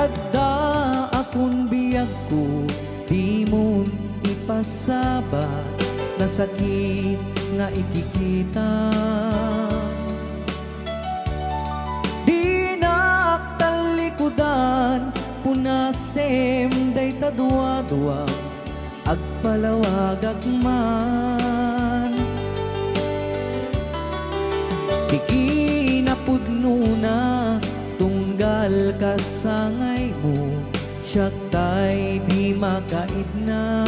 Adda akong biyag ko, di mo ipasabat na sakit nga ikikita. Di naktalikudan, punasem day tadwa-dwa, agpalawag agman. Di kinapudno na, tunggal kasangay mo, siya tay di makaid na.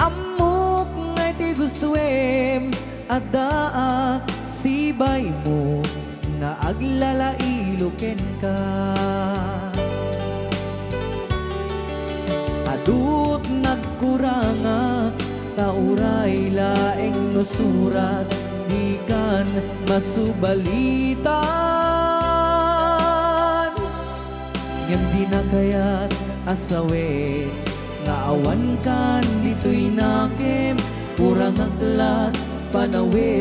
Amok ngay ti gustuem, adaak sibay mo, na aglalailuken ka. Adut nagkurangak, tauray laeng nusurat, di kan masubalitan. Ngem di na kaya't asawe, nga awan kan dito'y nakem, kurang aklat panawe.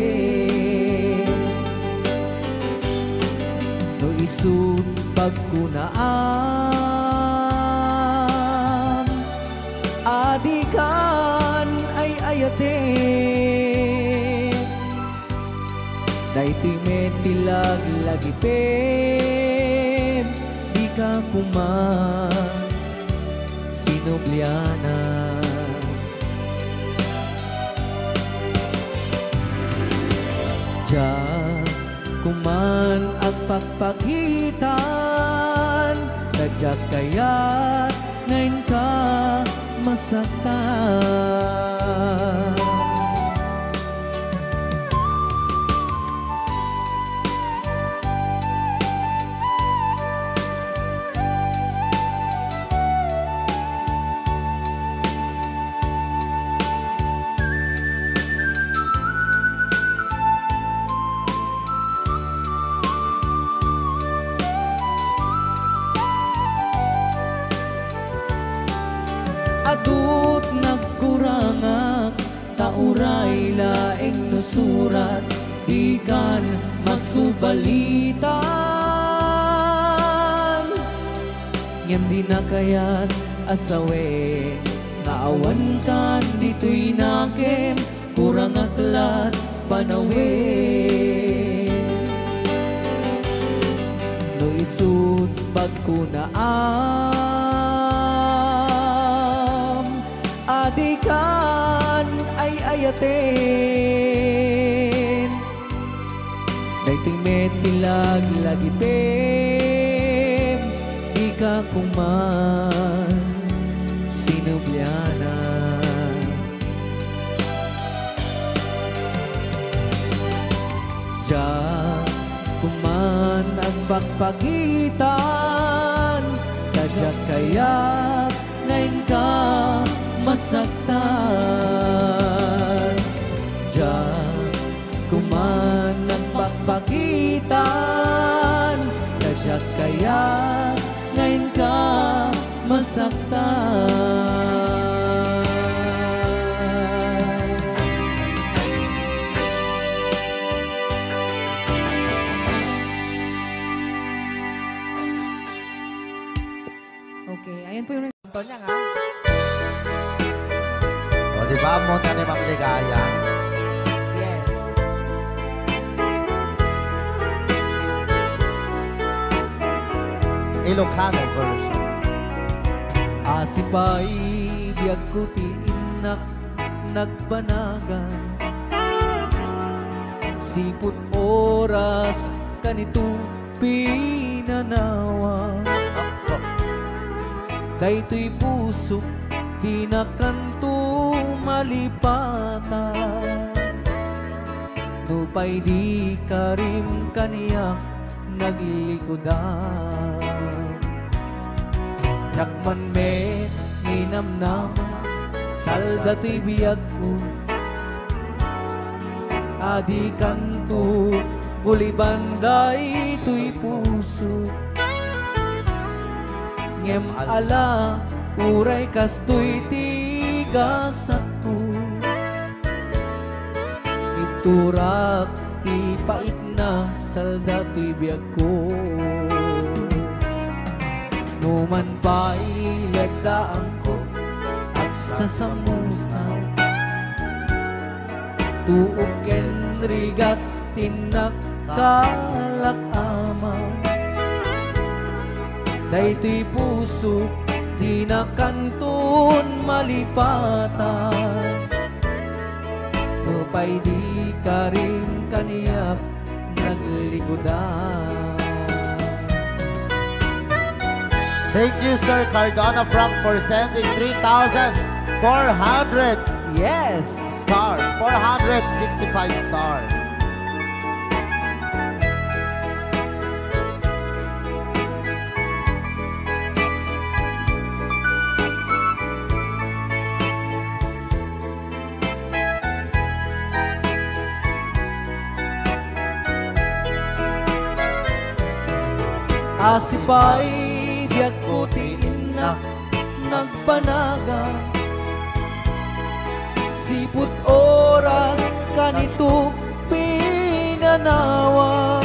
No isut pagkunaan, adikan ay ayate. Daytoy metilag lagi pem, di ka kuman sinubliana. Diyan kuman agpagpagitan, nadyak kaya't ngayon ka masaktan. Adut nagkurangak, tauray laeng nusurat, ikan masubalitan. Ngem di na kaya't asawe, naawan kan dito'y nakem, kurang aklat panawe. No isut pagkunaan, adikan ay ayaten. Daytoy metilag lagi tem, di ka kuman sinubliana. Diyan kuman agpagpagitan, kadyak kaya't ngayon ka masaktan. Diyan kuman nagpagpagitan, kadyak kaya't ngayon ka masaktan. Okay, ayan po yung ito niya nga. O, diba? Munta ni Ma'am Ligaya. Yes. Ilocano version. Asipay biyag ko ti inak nagbanagan, siput oras kanito pinanawa. Daytoy pusok di na kanto malipatan, nupay di karim kaniyak naglikodan. Yakman me ninamnam, salda to'y biyag ko, adi kanto gulibanday to'y puso. Ngem ala uray kastoy tigas ako, iturak ti pait na salda to'y biyag ko. Numan pa'y lagdaan ko at sasamusan, tuog ken rigat tinakkalak amang. Daytoy puso di na kanton malipatan, mapay di ka rin kaniyak naglikodan. Thank you, Sir Cardona Frank, for sending 3,400 Yes! stars. 465 stars. Asipay biyag ko ti ina nagpanaga, siput oras kanito pinanawa.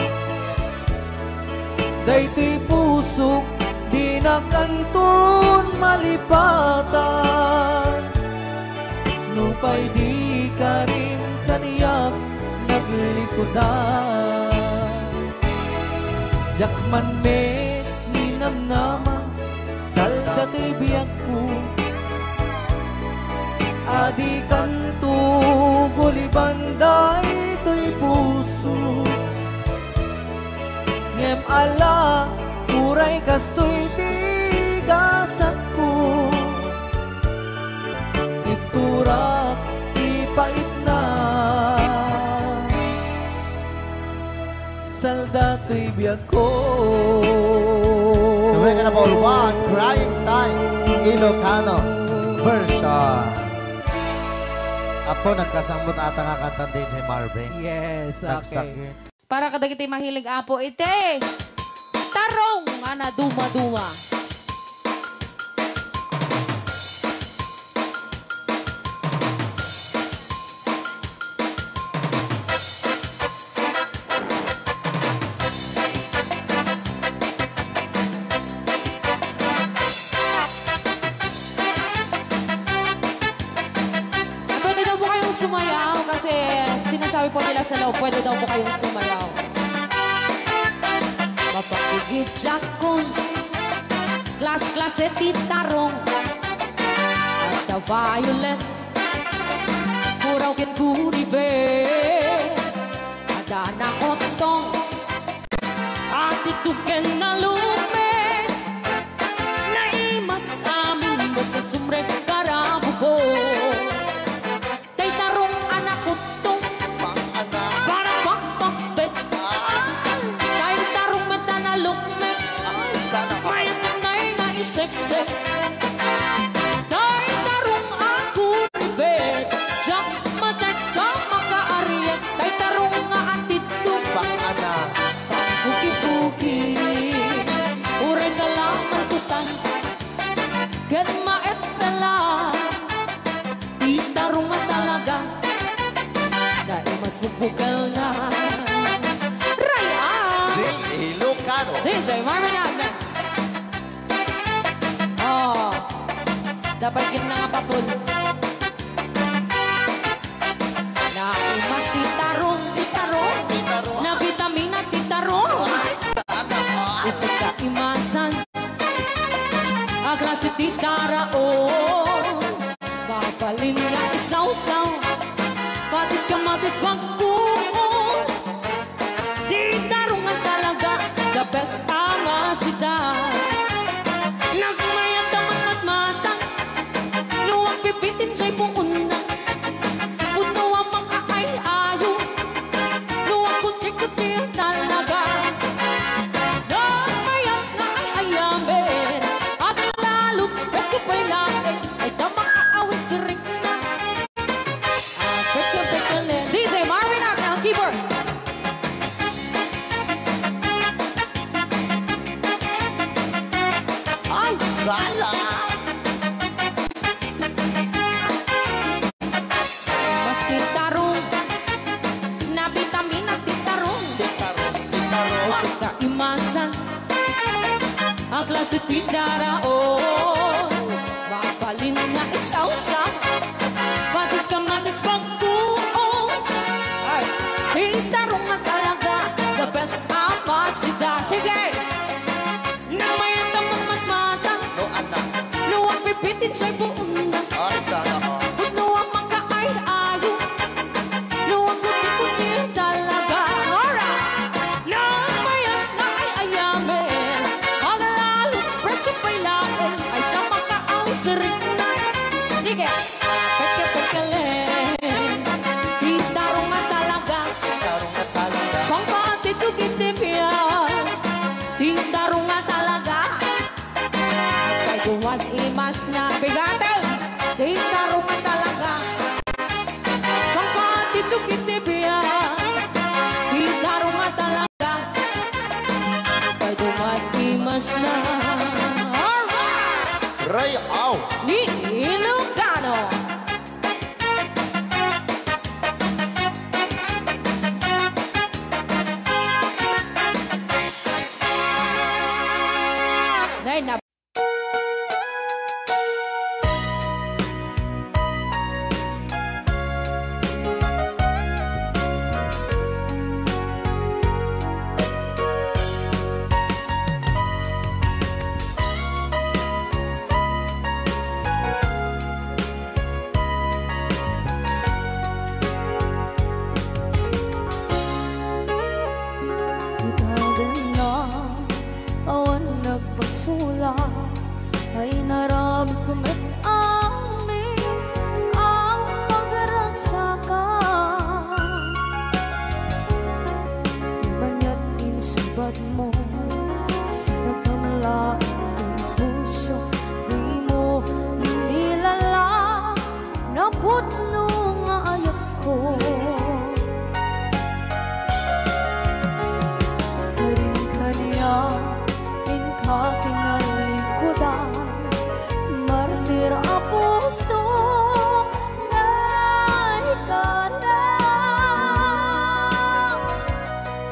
Daytoy pusok di na kanton malipatan, nupay di ka rin kaniyak naglikodan. Jakman me ninamnama salda to'y biyag ko, adi kanto gulibanday to'y puso. Ngem ala uray kasto'y tigasat ko, iturak ipait na salda to'y biyag ko. Sabay ka na po, one, Crying Time, Ilocano version. Apo, nagkasambot ata nga kanta din si Marvin. Yes, okay. Nagsakit. Para kadag iti mahilig apo ite. Tarong ana duma-duma. Pwede daw po kayong sumayaw kasi sinasabi po nila sa loob, pwede daw po kayong sumayaw. Mapakigit jakon, klas-klase titarong, at the violet, muraw kin kunibe, ada na kotong, at ituken na lume, na imas amin basta sumre karabo ko. Kay tarong anak kotong, para pakpakbet, kay tarong meta na lukmet, may nanay nga iseksek. Kay tarong ako ribet, jak matek ka makaariet, kay tarong nga atitong, buki-buki, uray ka lang malkutan, ken maet ka lang, di tarong nga talaga, dahil mas bukbukal na. Raya! Ilocano. DJ Marvin Agnes. Oh, dapat yun na nga papul. Na umas titarong, na vitamina titarong. Isot ka imasan, aglasi titaraon. Papalin nga isaw-saw, patis kamatis pagkuon. Titarong nga talaga, the best ama sita. Nagmayat naman matmatang, luwag pipitin siya'y puuna. Puno ang mga ay-ayo, luwag kuti-kuti talaga. Nagmayat na ay-ayamin, at lalo't best ko pa'y laking, ay kamakaawis rin na. Pekal-pekalin. DJ Marvin Agnes, keyboard. Ay, sala! Mas titarong, na vitamina titarong. sa kaimasan ang klase tindaraon. Mapalin na isausa, matis ka matis pagtuong. Ay, hitarong na talaga, the best amasida. Sige! Nang mayan ka magmatmata, No, anak. luwag pipitin siya'y buong na. Ay, sana ko. Luwag magkaay-ayo, luwag kuti-kuti talaga. Alright! Nang mayan ka ay ayamin, malalalo, presko pa'y lain, ay tamakaaw sa rin na. Sige! Pagka-pagkalin, hitarong nga talaga, Tarong na talaga. pangpatitugitipyan, hitarong nga talaga. Kay duwag imas na bigatin, hitarong nga talaga. Pangpatitugitipyan, hitarong nga talaga. Kay duwag imas na. Alright! Ray, aw! Ni Ilocano. Nay na itagan na awan nagpasula ay naramit ko met amin ang pagragsakan. Manya't insubat mo sinagkamalain ang puso, di mo nilala na putno nga ayat ko. Kanya inka kinalikudan, martir a puso na ikalang.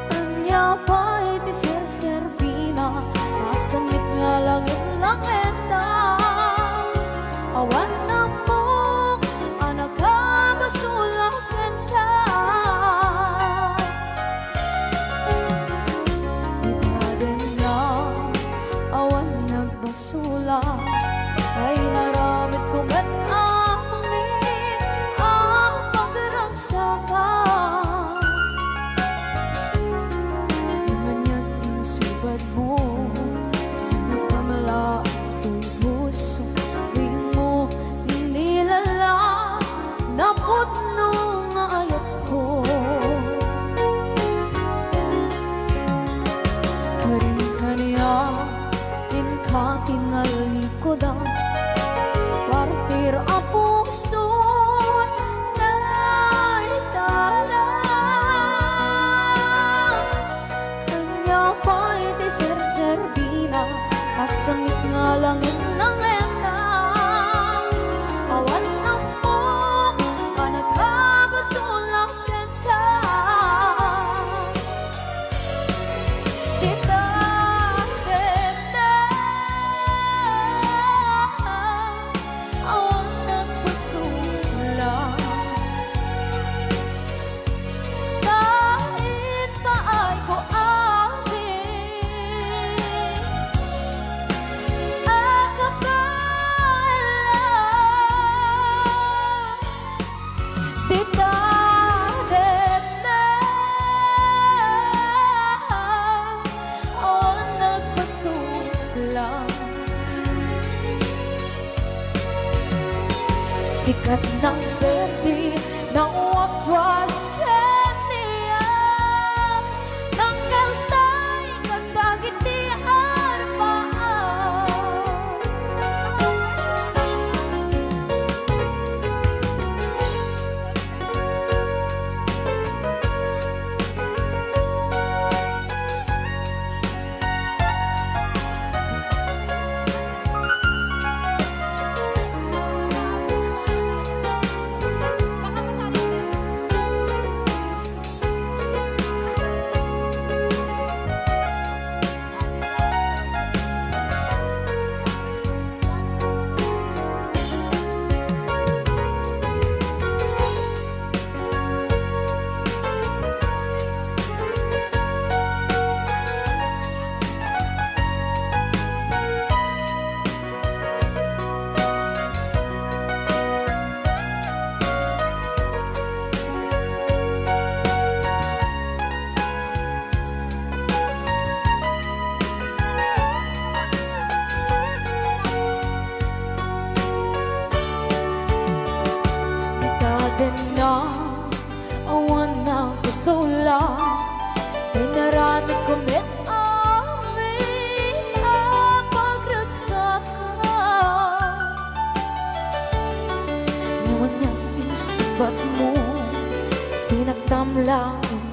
Kanya pa'y tisir-serbina, masamit nga langit lang enda. Awan na mo, anak ka masulang enda. Basula ay naramit ko at amin ang pagragsakan. Manya't insubad mo sinagkamala ang puso, di mo inilala na putno nga ayat ko. Kanya inka kinalikudan, partir a puso na ikalang. Kanya pa'y tisir-serbina, masamit nga langit lang enda. Awan na mo, panagkabasulang enda. Kita sikat ng berde ng waswas kaniya, tanggal tay kagdagiti arbaan.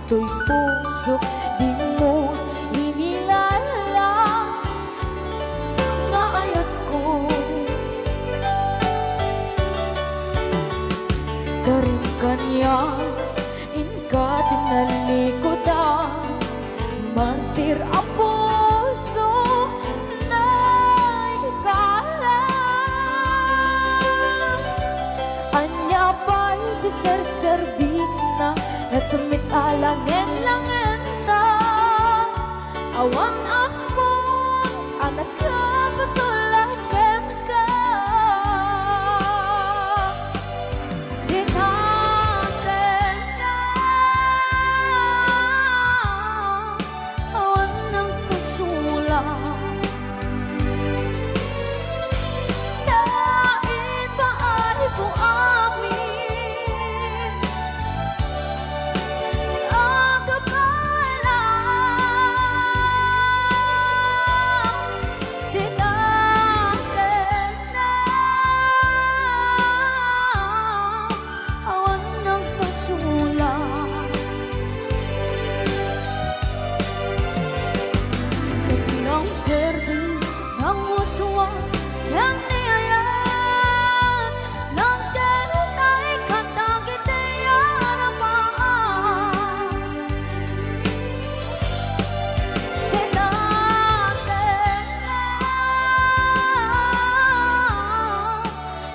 ito'y puso, di mo hinilala nga ayat ko. Karin kanya, inka tinalikodan, mantir a puso na hikala. Anya ba'y di serserbi na nasumit alangin langin na awan ako anak ka pasulakan ka. Di natin na awan ng pasulat. Dahil ba ay buamin ang kapala. Di natin na awan ng pasulat. Sikat ng berde, ng waswas, ng niyayan, ng darat ay katagit ay harapan. Di natin na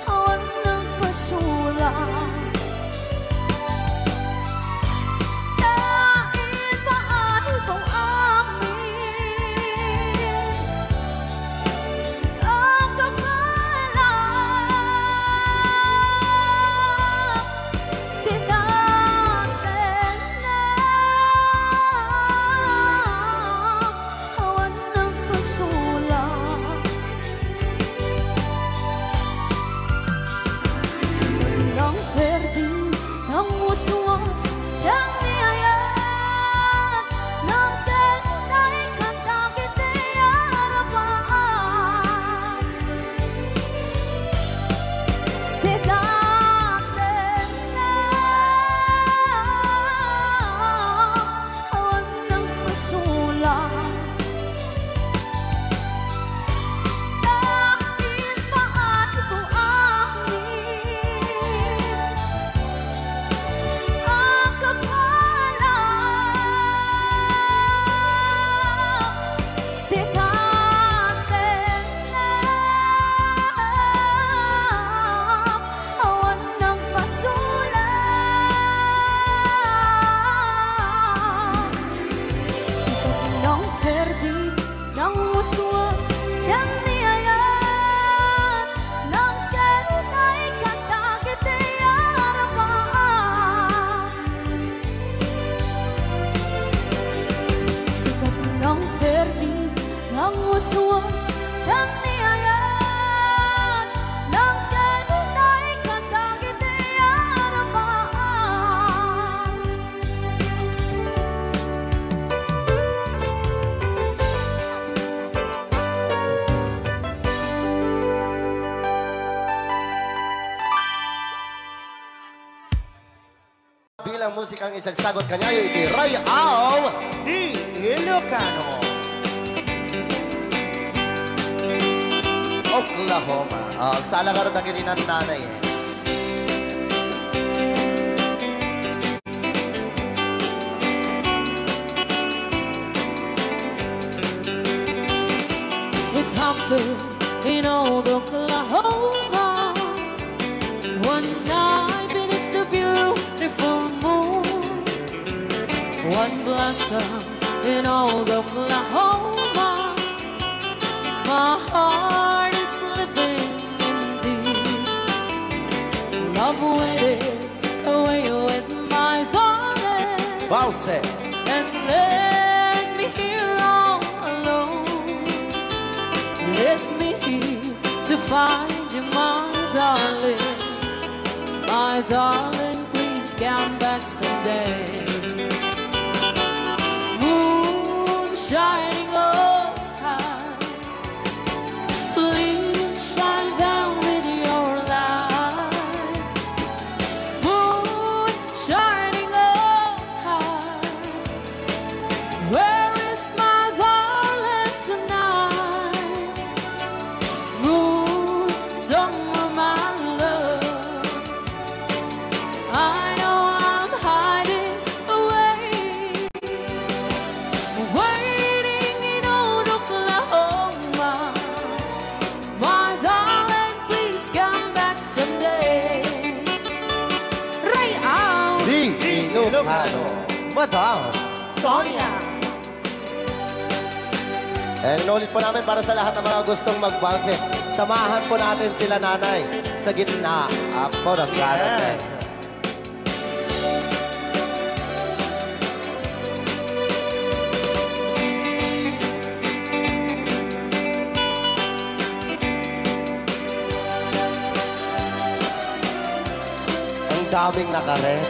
awan ng pasulat. Dahil ba ay buamin ang kapala. Di natin na awan ng pasulat. Ng berde, ng waswas, ng niyayan, ng darat ay katagit ay harapan. Di natin na awan ng pasulat. Dahil ba ay buamin ang kapala. Di natin na awan ng pasulat. Sikat ng berde, ng waswas, ng niyayan, ng darat ay katagit ay harapan. Sikat ng berde, ng waswas, ng niyayan, ng darat ay katagit ay harapan. Bilang musikang isagsagot kanyayo iti Rayaw ni Ilocano. Oklahoma. Ang sala ka rin na gininan nanay. It happened in old Oklahoma one night beneath the beautiful moon. One blossom in old Oklahoma. My heart is living in deep love waited away with my darling. Valse. And let me here all alone. Let me here to find you, my darling. My darling, please come back someday. Moon shining oh high, please shine down with your light. Moon shining oh high, Where is my darling tonight? Moon, summer, my love. I know I'm hiding away, waiting in old Oklahoma. My darling, please come back someday. Ray out, Di Ilocano. Madam. Sonia. Inulit po namin para sa lahat ng mga gustong magbalse. Samahan po natin sila nanay sa gitna. Ako nagkarases. Ang daming nakaret.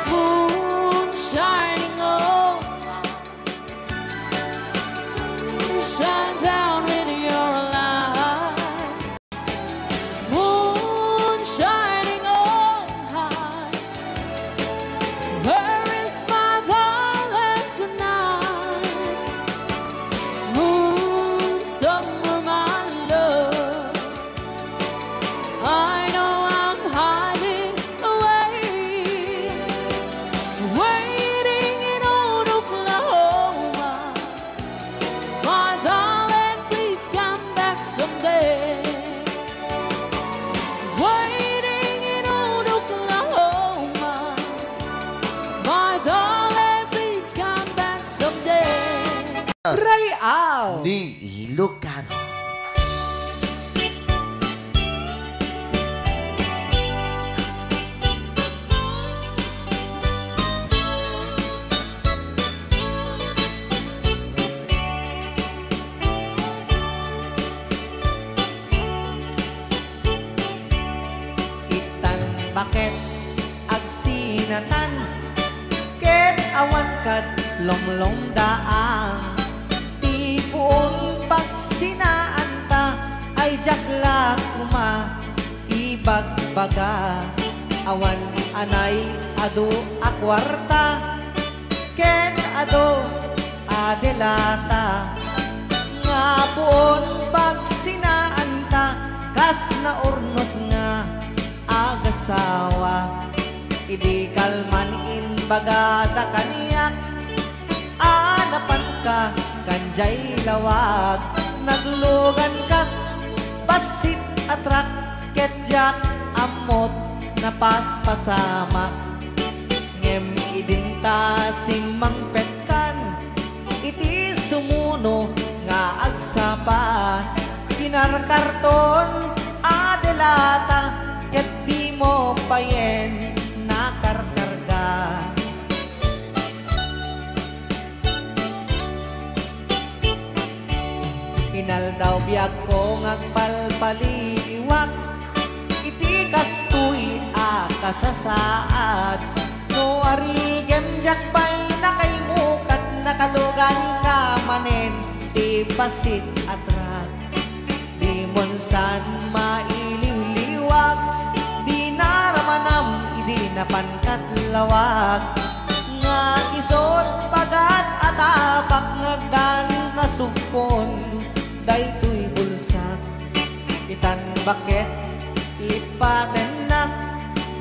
Moon shining on, shine down with your light. Moon shining on high. Where is my darling tonight? Moon, summer, my love. I know I'm hiding away, waiting in old Oklahoma. My darling, please come back someday. Waiting in old Oklahoma. My darling, please come back someday. Ray out. Di Ilocano. Itan bakit agsinatan ket awan kad lomlom daang ti puon pagsinaan ta ay jaklak kuma ibagbaga awan anay adu akwarta ken adu adelata nga puon pagsinaan ta kas na urnos nga agasawa idi kalman in bagada kaniyak anapan ka kanjay lawag naglugan kat pasit atrak ketjak amot na paspasama ngem idinta simang petkan iti sumuno nga agsapa kinarkarton adelata ket di mo payen nakarkarga inal daw biyag ko ngagpalpaliwak iti kastoy a kasasaad no arigem jakbay nakaimukat nakalugan ka manen di pasit atrak di monsan mailiwliwag di naramanam idi napankat lawag nga isot pagat atapak ngagdan kasugpon daytoy bulsak itan bakit lipaten na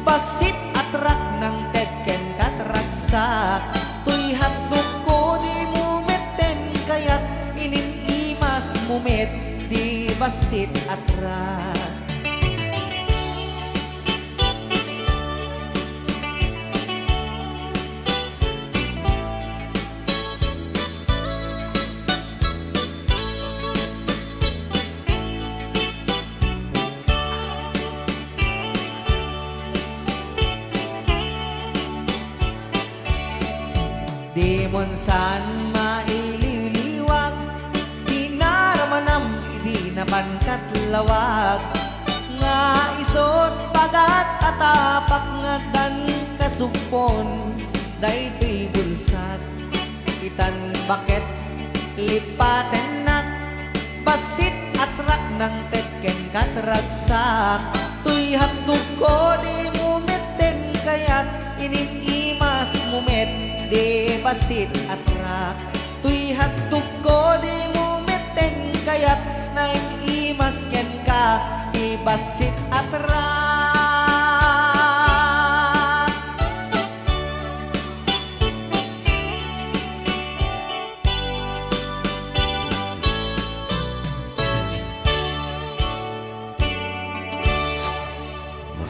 basit atrak ng tedken katraksak tuy hatdok ko di mumeten kayat ininimas mumet di basit atrak di monsan maililiwag di naramanam idi napankat lawag nga isot pagat atapak nga dan kasugpon daytoy bulsak itan bakit lipaten nak basit at rak ng tetken katragsak. Tuy handog ko di mumeten kayat inimimas mumet di basit at rak. Tuy handog ko di mumeten kayat na imimas ken ka di basit at rak.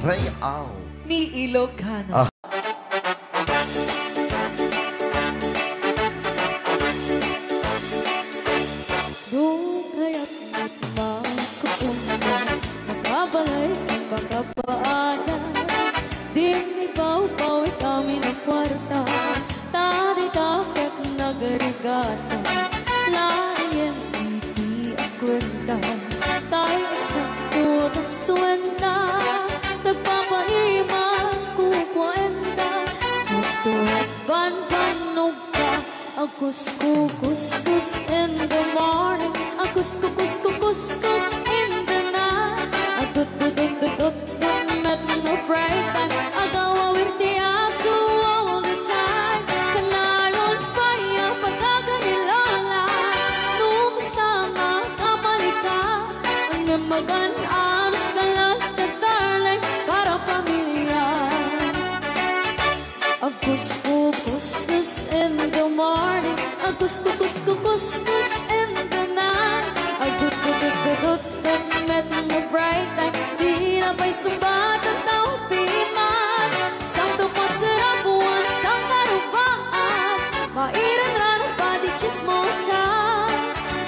Real Ni Ilocano. Doon kaya't magkapunta, nakabalay ang pagkapaanan. Di ikaw-pawi kami ng kwarta, tadi-takot nagarigata. Layan iti ang kwenta, tayo eksakto tas tuwenta. Tagpapaimas ko kwenta, sa tuwag ban-banog ka. Akus-kukus in the morning, akus-kukus in the night. Agud-dud-dud-dud met no bright time, agawawirti aso all the time. Kanayon pa yung pagkaganilala, numasta nga kamalika. Ang magan-anos ka lang na darling, para pamilya. Akus-kukus in the morning, akus-kukus in the night. Agud-dud-dud met no bright time, di na pa'y sumbat ang taong piman. Sakto pa sarap buwan sa karubaan, mairan pa di chismosa.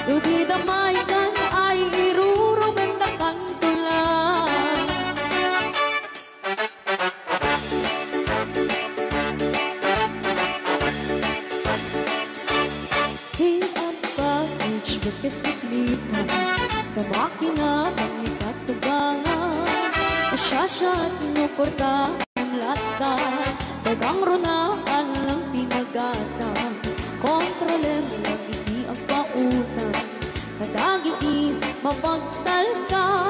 Di damay kan ay irurumenta kantulan. Di ang package bakit iklita, kamakina pagnikatugangan. Asyasya at nuporta ang lata, dagang runaan lang tinagata. Kontrolem lang iti ang pautan, kadagiti mapagtal ka.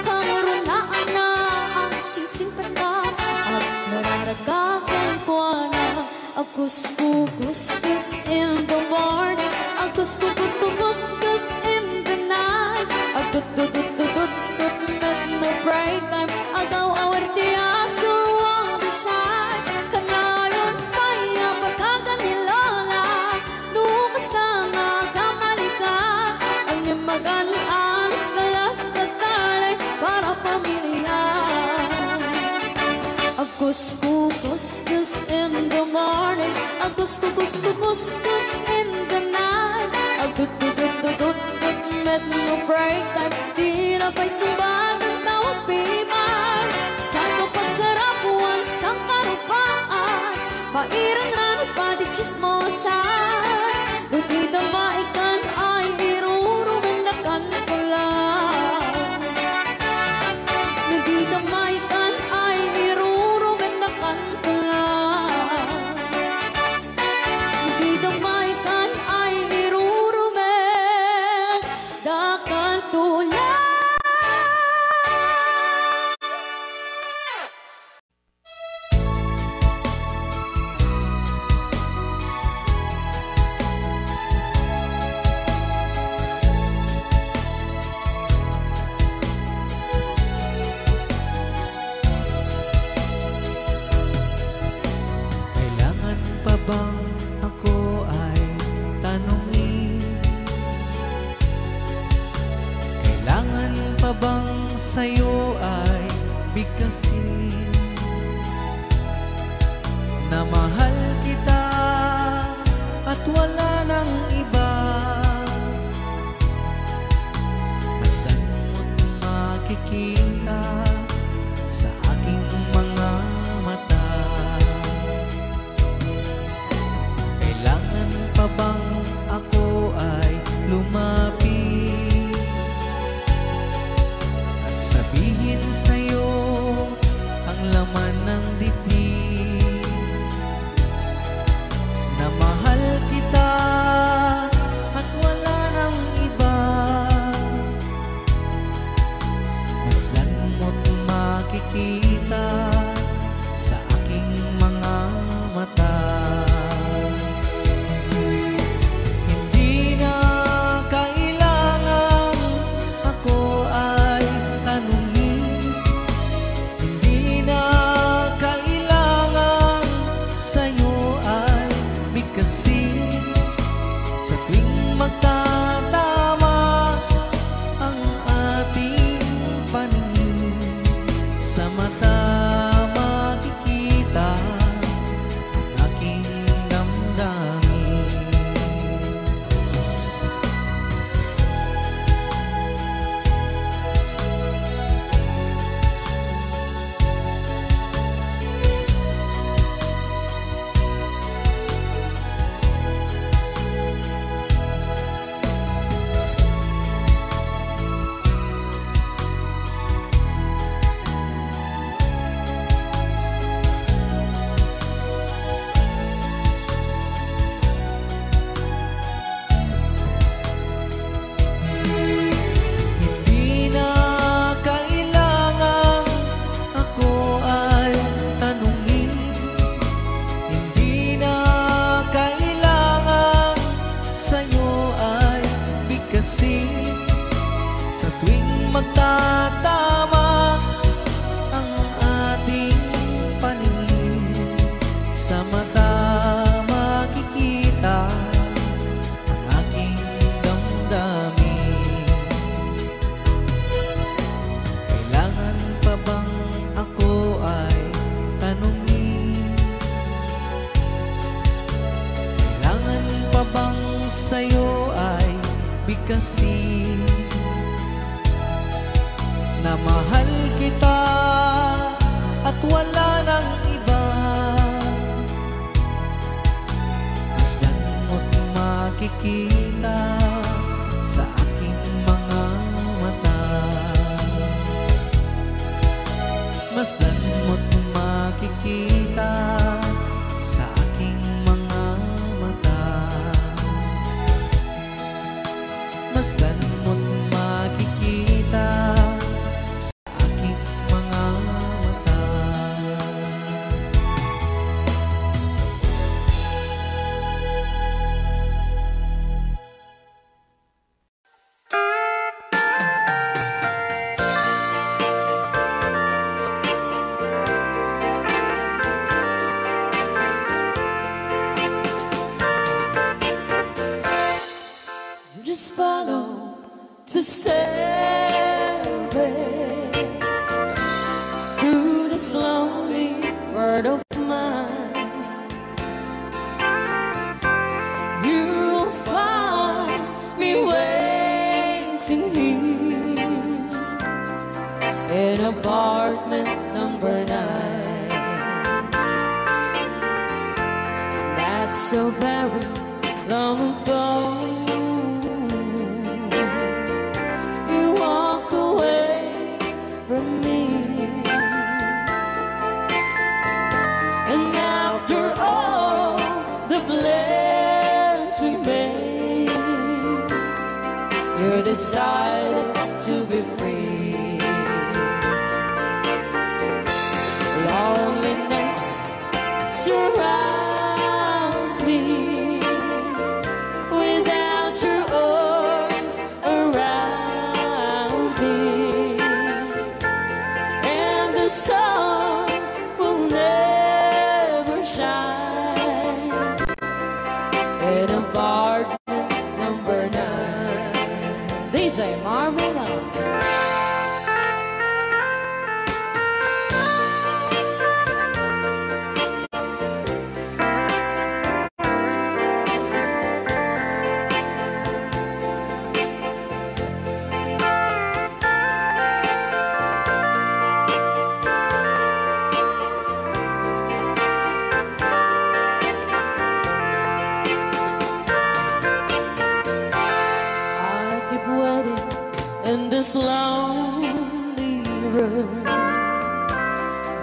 Karunaan na ang sisingpata, at nararagagan ko na. Akus-kukus in the morning, akus-kukus in the night. Agud-dud-dud-dud met no bright time, agaw-awar di aso all the time. Kanayon kaya pagkaganilala, numasama kamalika. Ang magan-anos ka lang na talay, para pamilya. Akus-kukus in the morning, akus-kukus in the night. Agud-dud-dud-dud met no break time, di na pa'y sumbat ang tawag piman. Saan pa sarap buwan sa karupaan, mairan-ran pa di chismosa. Di damaikan ay irurumendakan ko lang. Di damaikan ay irurumendakan ko lang. Di damaikan ay irurumendakan ko lang. Kailangan pa bang ako ay tanungin? Kailangan pa bang sa'yo ay bigkasin? Na mahal kita at wala nang iba. Basta't mo't makikita sa aking mga mata. Kailangan pa bang ako ay lumapit at sabihin sa'yo ang laman ng dibdib? Na mahal kita at wala nang iba. makikita sa aking mga mata. Hindi na kailangan ako ay tanungin, hindi na kailangan sa'yo ay bigkasin. Sa tuwing magtatama ang ating paningin, sa mata makikita ang aking damdamin. Hindi na kailangan ako ay tanungin, hindi na kailangan sa'yo ay bigkasin. Sa tuwing magtatama ang ating paningin, sa mata makikita ang aking damdamin. Kailangan pa bang ako ay tanungin? Kailangan pa bang sa'yo ay bigkasin na mahal kita at wala nang iba? Masdan mo't makikita sa aking mga mata. Masdan mo't makikita sa aking mga mata. Masdan mo't makikita sa aking mga mata. Just follow the stairway through this lonely world of mine. You'll find me waiting here in apartment number 9. That's so very long ago. Decided to be free. Loneliness surrounds me without your arms around me, and the sun will never shine in apartment number 9. DJ Marvela. In this lonely room,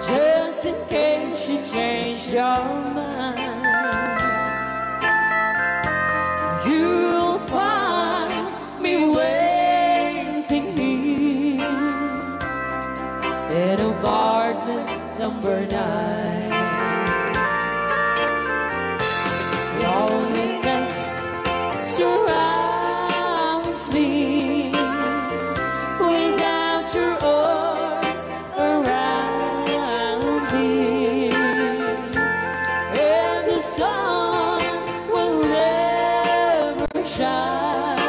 just in case you change your mind, you'll find me waiting here in apartment number 9. Loneliness surrounds me without your arms around me, and the sun will never shine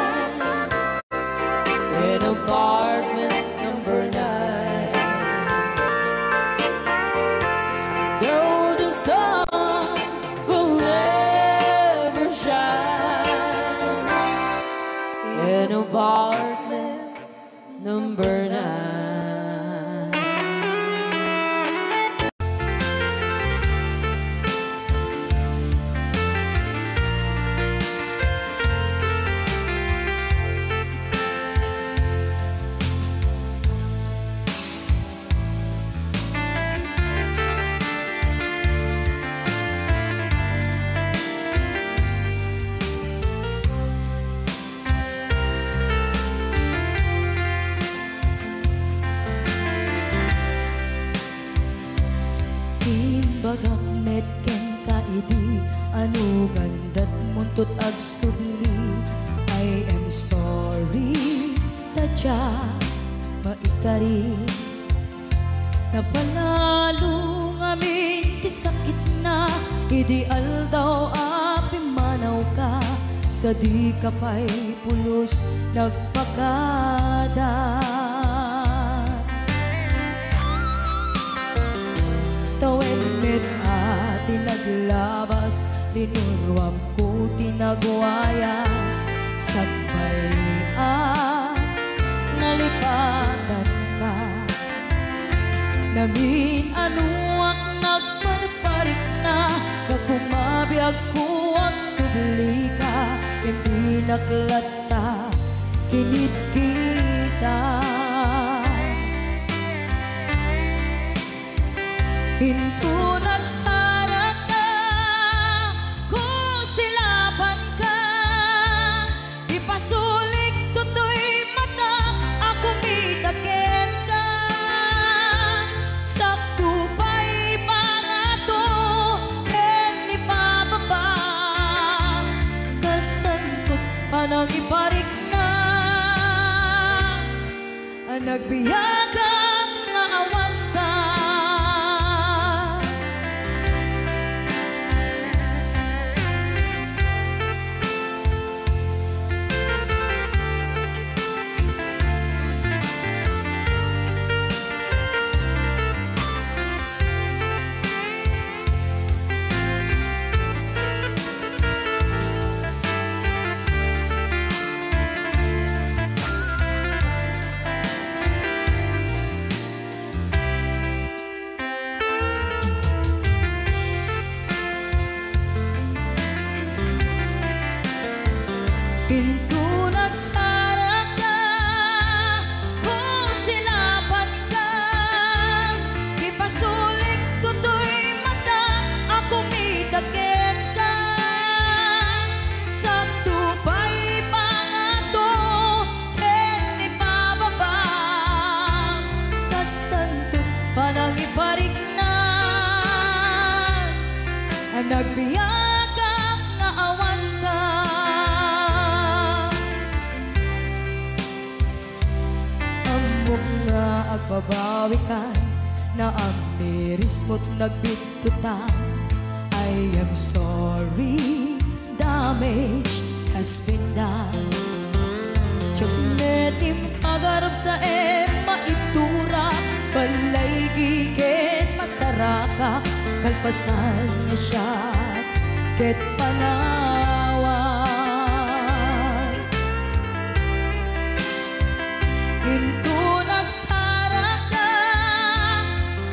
in apartment number 9. No, the sun will never shine in apartment number 9. Bagak met ken kaidi anu gandat muntut ag sudli. I am sorry tadya maikari napanalo ngamin ti sakit na ideal daw api manaw ka sa di kapay pulos nagpakada. Tawen met ati naglabas, tinurwam ko tinagwayas. Sagbay nalipatan ka, namin anuak nagparparik na. Kakumabiyag ko ang subli ka, hindi naklata, kinit kita. Hinto nagsara ka, kung silaban ka, ipasulik tutoy mata, ako mitakin ka. Sakto pa'y pangato, ken ipababa, kastan ko panang iparik na. Ang nagbiyagang nga awan ka, pinto nagsara ka, kung silaban ka, ipasulik tutoy mata, ako mitakin ka. Sakto pa'y pangato, ken ipababa, kastanto panang iparik na. Ang nagbiyagang nga awan ka, nga agbabawi ka, na ang miris mo't nagbitutan. I am sorry, damage has been done. Tiyoknetim agarap sa maitura, balay gigen masaraka, kalpasan niya siya ket panawan. Hinto nagsara ka,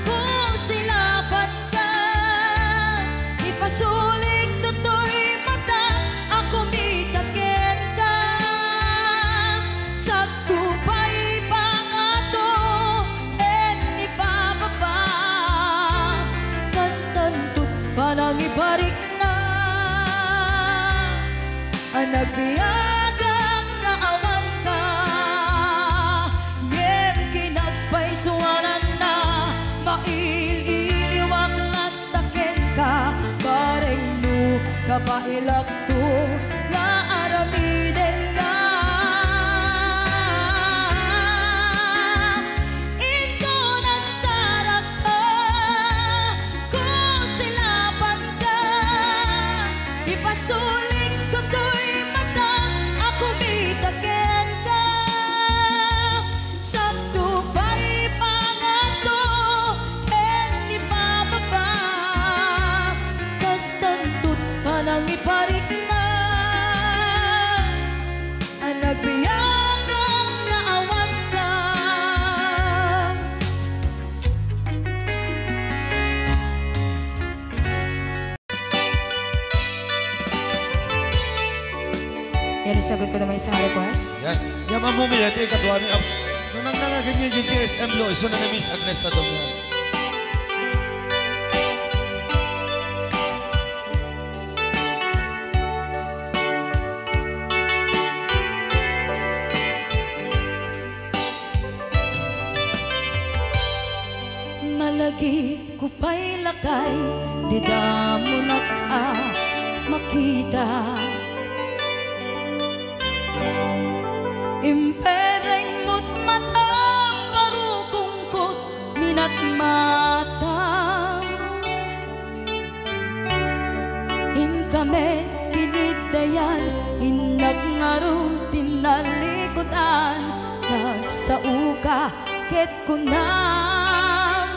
kung silaban ka, ipasulik tutoy mata, ako mitakin ka. Sakto pa'y pangato, ken ipababa, kastanto panang iparik na. Ang nagbiyagang nga awan ka, ngem kinagpaisuanan na, iliwaklat taken ka bareng nu kapailak tu nga aramiden nga ito nagsarap ka kung silapan ka ipasuling tutoy mata ako mitaken ka sabto pa'y pangato ken ni bababa kastantut panang iparik na ang nagbiyagang naawat ka yan isagot ko naman isang request. Yan. Yan ang mumilati katwa ni nung nangnangagin niya yung GSM lo, iso na na Miss Agnes sa doon. Malagi ko pa'y lakay di damo makita impereng mo't mata parukungkot minat mata in kami pinidayan inag ngaro tinalikutan nagsauka ket kunam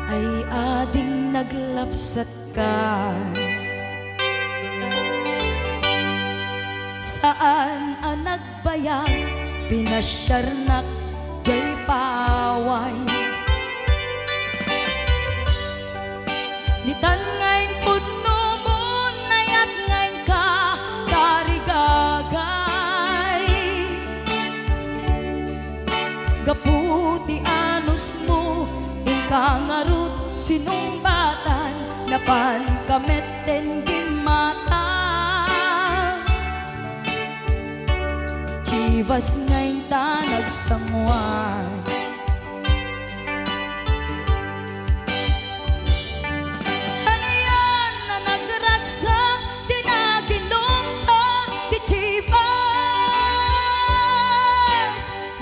ay ading naglapsat ka saan ang nagbayag pinasyarnak jay paway nitan ngayon putno mo nayat ngayon ka tarigagay gaputi anos mo ingkangarut sinumbatan napan kameten gimata chivas ngayon ta nagsamuan hanayan na nagragsak tinaginom ta ti chivas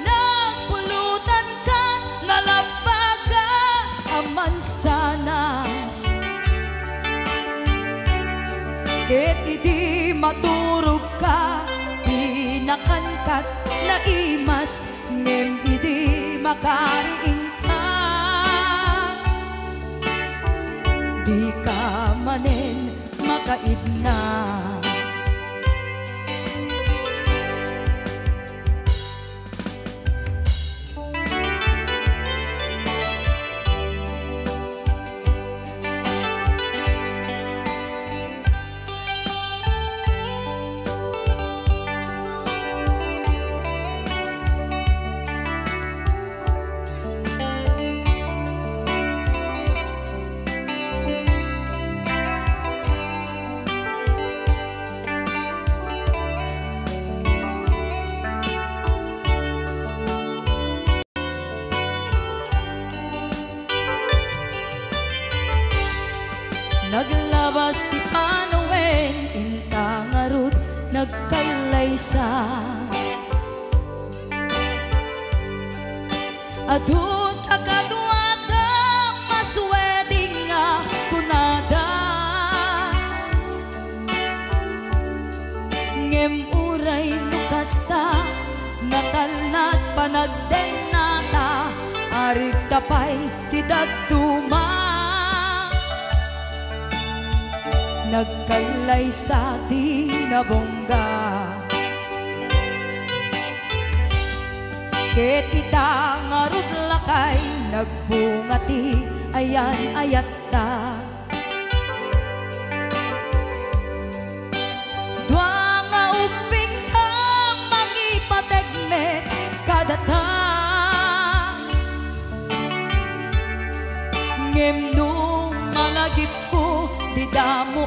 nagpulutan ka nalabaga amansanas ket idi maturog ka nakankat na imas ngem idi makariing ka di ka manen makaidna naglabas ti panawen intangarut nagkalaysa adun akaduada masweding nga kunada ngem uray nukasta natalnat panagdenata arig tapay ti daduma nagkailay sa tinabongga ket ita ngarud lakay nagbungati ayan ayat ta dua nga uping ka mangipategmet kadata ngem nung malagip ko di damo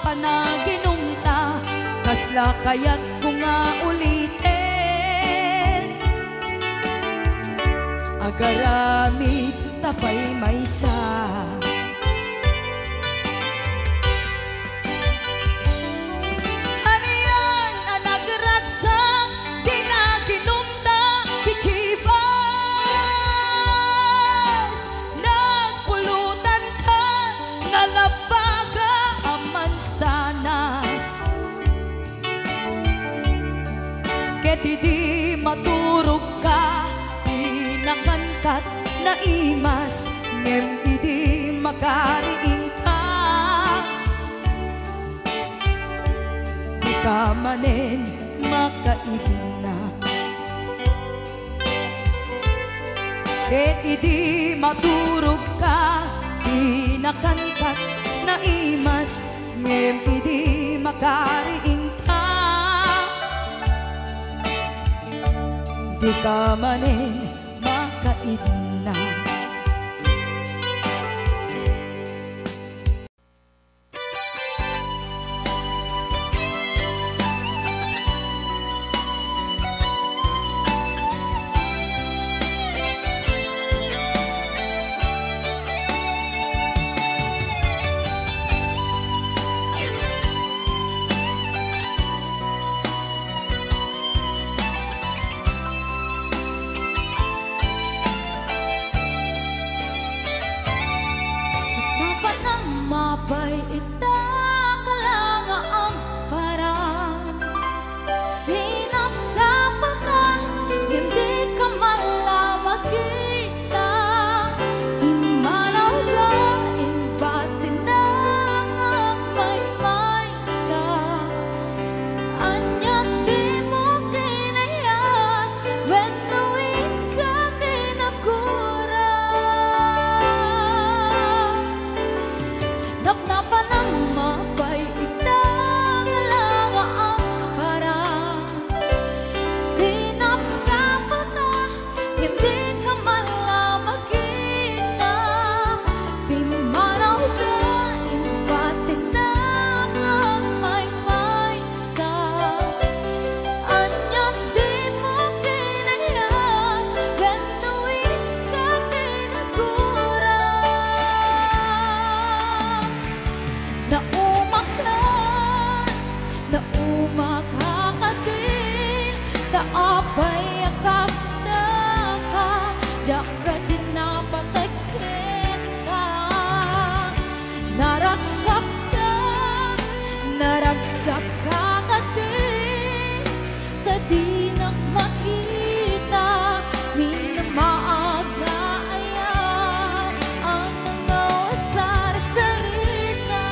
panaginumta kasla kayat ko nga ulitin agaramid tapay maysa. Aniyan ang nagragsak, di na ginumta, di chivas. Nagpulutan ka, nalabaga ang mansanas. Ket di maturog ka, di nakangkat na imas, ngem idi makariing ka. Di ka manen makaibna, ket idi maturog ka, di nakangkat na imas, ngem idi makariing ka. Di ka manen makaidna. Mapay ita kalanga ang parang sinap sa paka, hindi ka malamag kita. Imanaw ka, imbatin na ang may sa anya di mo kinaya, when knowing ka kinakura. Napnapan ng mapay ita kalanga ang parang sinap sa mata, hindi ka malamag kita. Pimanaw ka, imbatin na ang may sa anya di mo kinaya, when knowing ka kinakura. Naumakakadin, taapay akas na ka, diaka din napatagkin ka. Naragsak kakadin, tadi nang makita, minamaag na ayan ang mga wasar-sarita.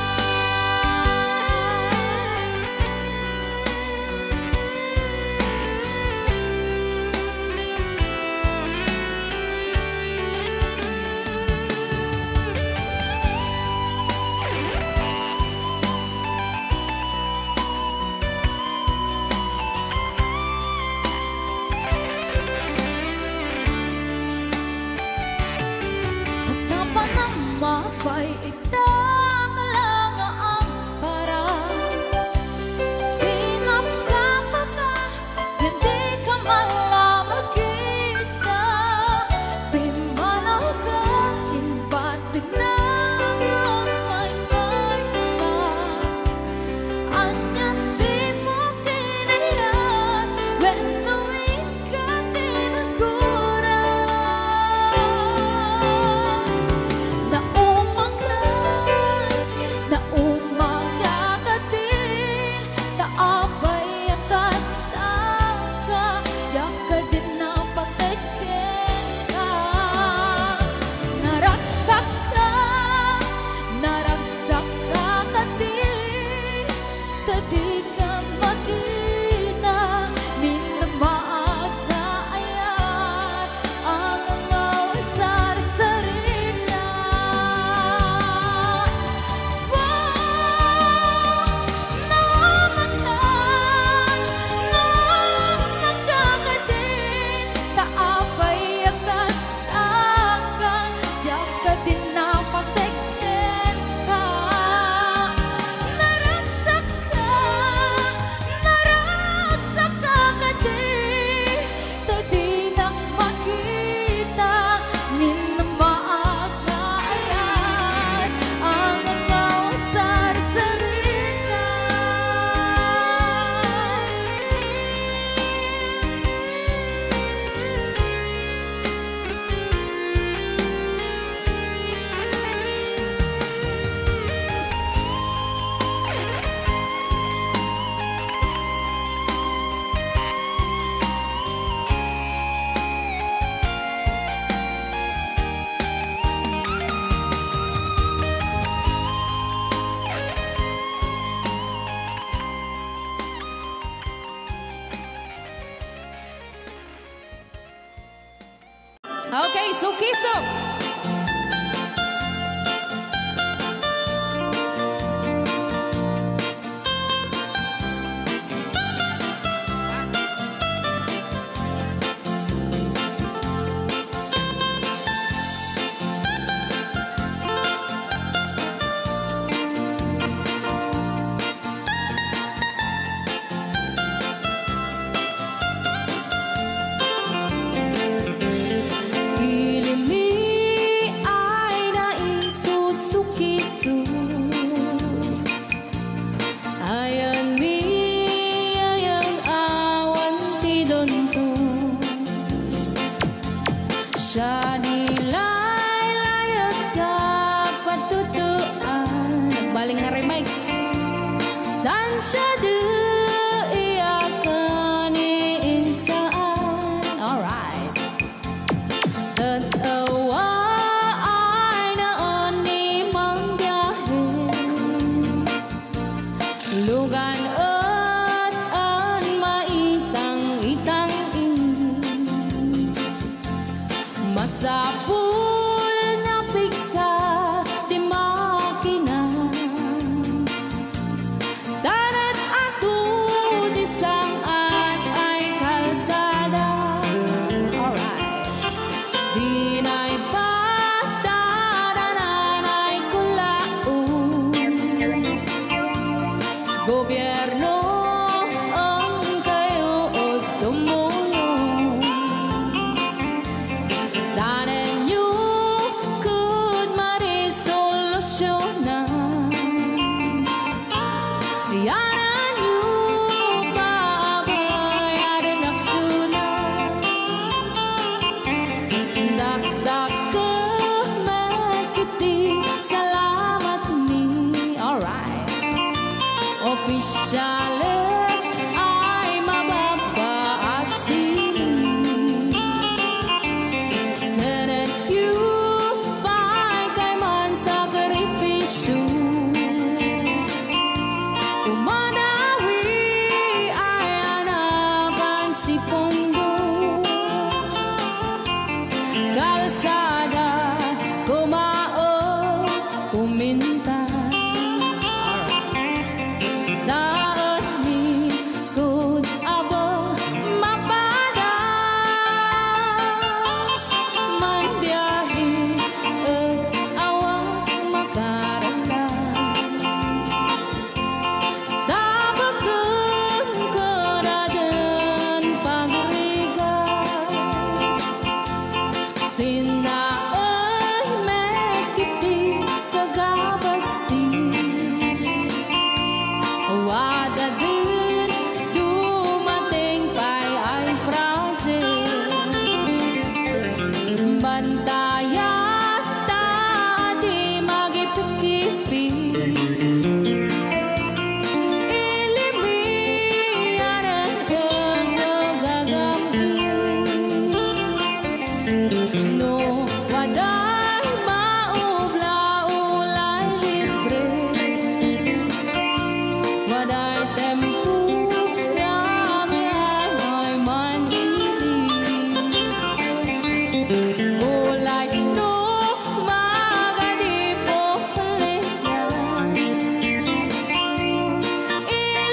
Mapay ita kalanga ang parang sinap sa mata, hindi ka malamag kita. Pimanaw ka, imbatin na ang may sa anya di mo kinaya, when knowing ka kinakura. Naumakra Okay, sukisok. Siya nilay-layat ka patutuan. Nagbaling na remix. Dan siya iyakan iinsaan. Alright. Tatawa ay naon ni mang biyahe. Lugan at an maitang-itang masapul na piksa di makina. Darat ato di saan ay kalsada. Alright. Di na'y patadanan ay kulaon. Gobyerno ang kayo o tumulong. Danan nyo could marisolusyonan. Yanan nyo pabayaran aksyonan. Dakdak ka magkiti, salamat mi. Alright. Opisyales ay mababaasin. Senate you kay man sakripisyo. Umanawi ay anapan si Pondo. Kalsada kumao puminta. Daan ni kud abo mapadas man biyahe ug awang makaramdam. Dabagan karadan pagrigan. Sinaon mekiti sa gabasin. Wada din dumating pa'y ay project. Bantayan ta di magipikipi. Ilimiyan ang gagamis. No, waday maubla-ulay libre. Waday tempo yang ay man ini. Ulay no magadipo liyan.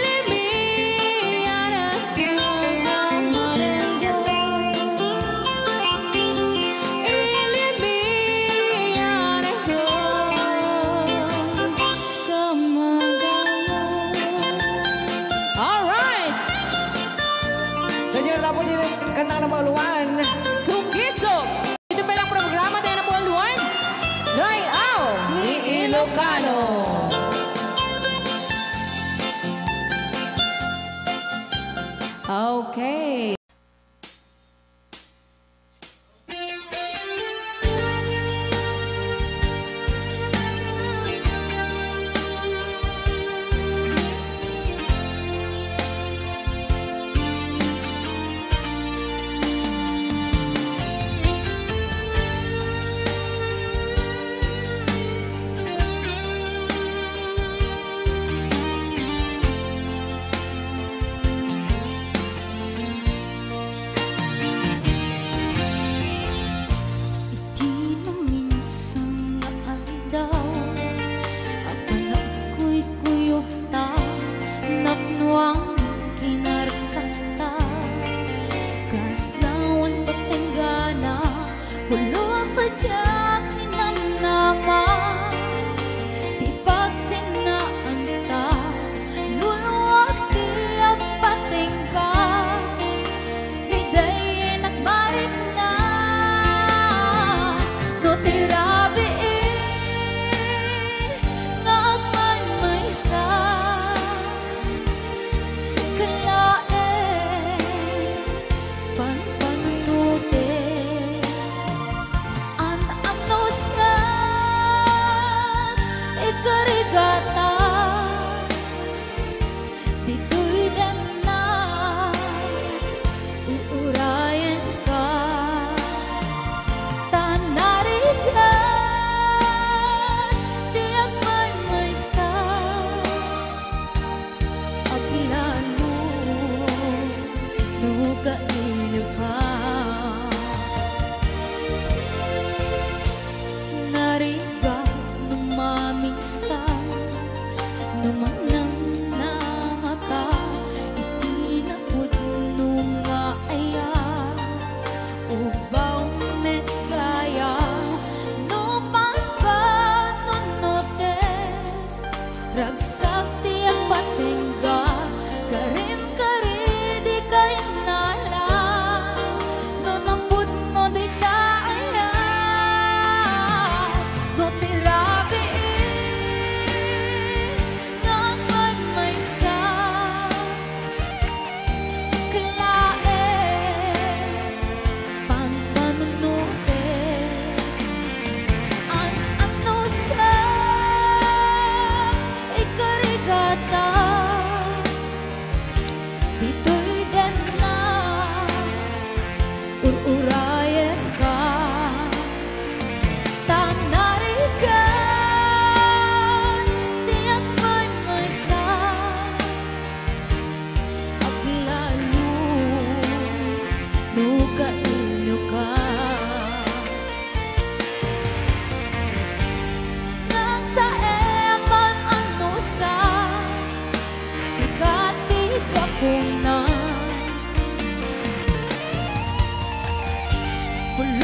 Ilimiyan ang kagamarengan. Ilimiyan ang kagamarengan. Alright! Ganyan na po din kanta ng mauluan. Sukisok! Ito ba lang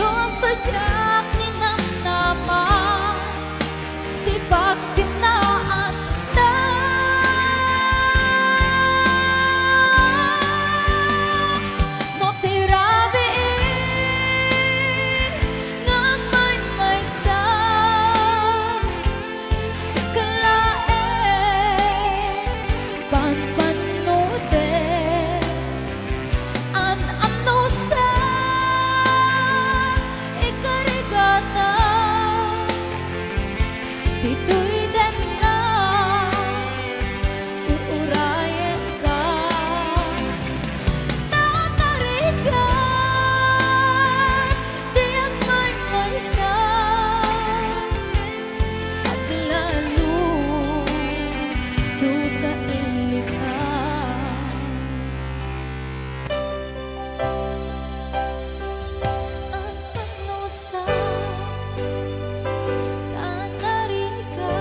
Yung sadyak ni namnaman di pagsinaan na no tirabiin ng may sa kalae panpanude an amno sa ikarigata dito'y din na uurayan ka tatarikan di ang may sa at lalo duta ilika ang panusa tanarika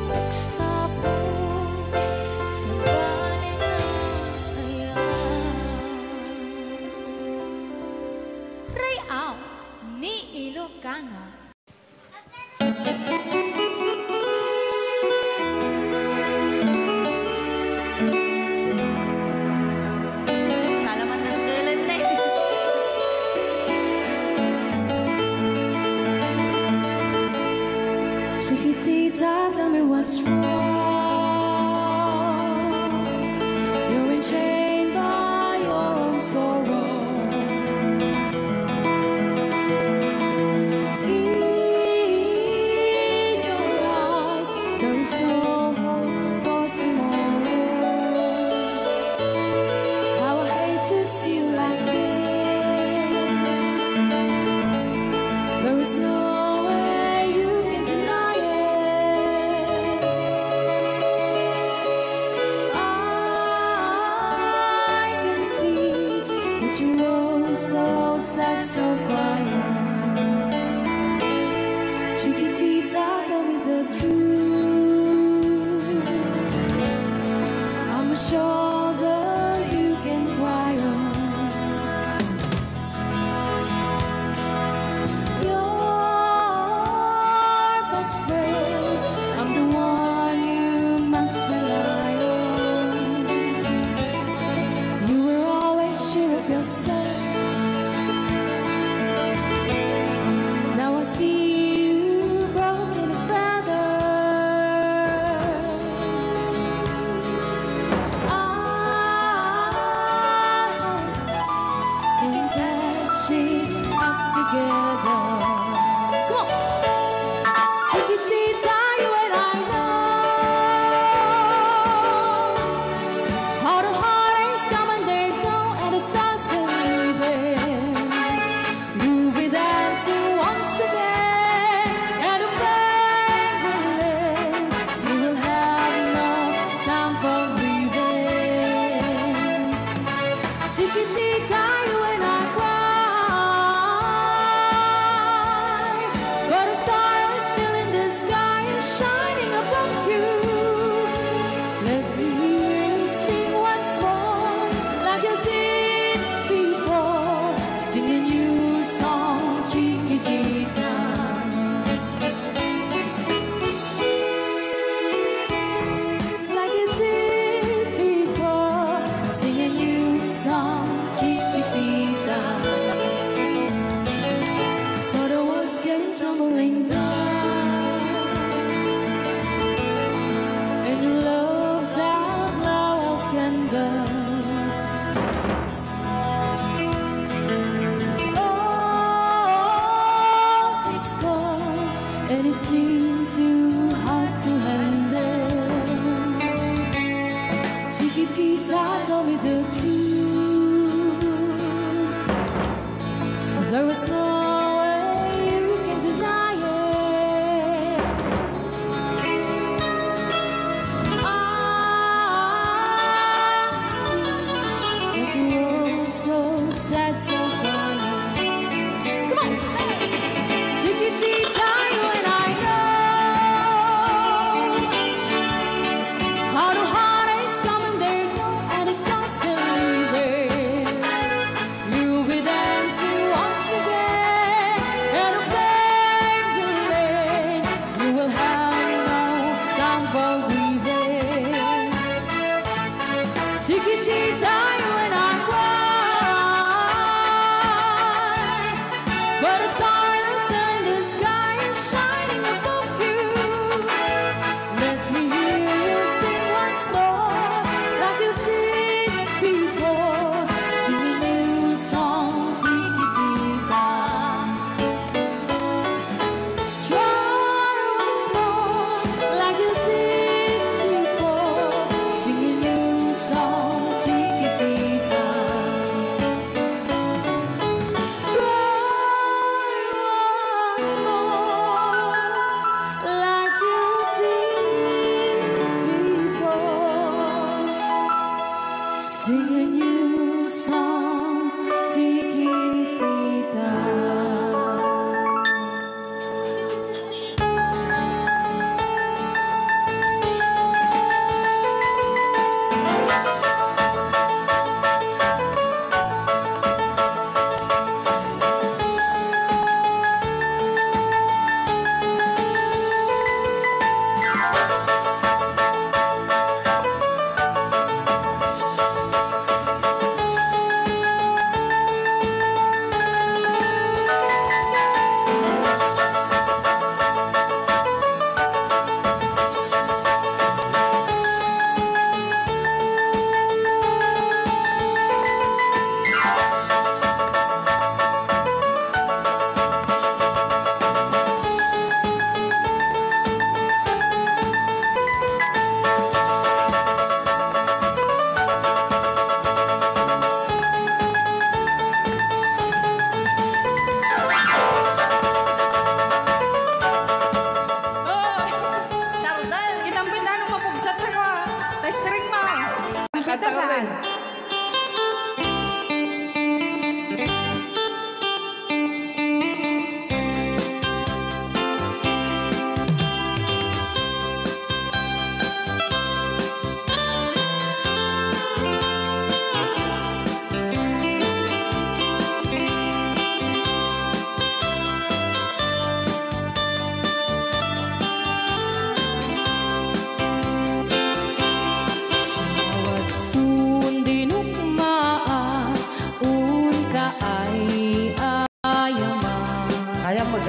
pagsapo sa banin na ayan Rayaw ni Ilocano. Salamat ng kailan na Chiquitita, tell me what's wrong. You're enchained by your own sorrow. In your eyes, there is no hope for tomorrow. How I hate to see you like this. There is no way you can deny it. I can see that you're so sad, so quiet. Chiquitita, tell me the truth. I'm a shoulder you can cry on. Your best friend, I'm the one you must rely on. You were always sure of yourself.